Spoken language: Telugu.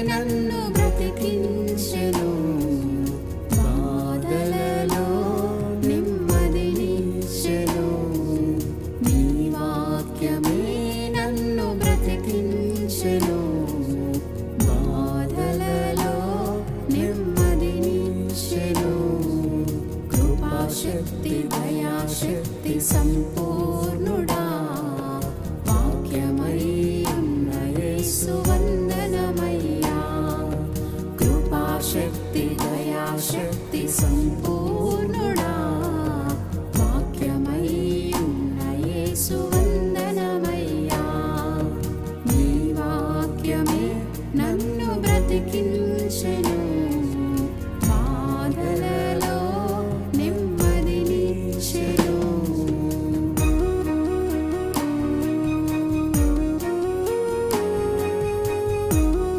నన్ను బ్రతికించెను, బాధలలో నెమ్మదినిచ్చెను. నీ వాక్యమే నన్ను బ్రతికించెను, బాధలలో నెమ్మదినిచ్చెను. కృపాశక్తి దయాశక్తి సంపూర్ణుడా, వాక్యమై ఉన్న యేసు వందనమయ్యా. కృపాశక్తి దయాశక్తి సంపూర్ణుడా, వాక్యమై ఉన్న యేసు వందనమయ్యా. నీ వాక్యమే నన్ను బ్రతికించెను.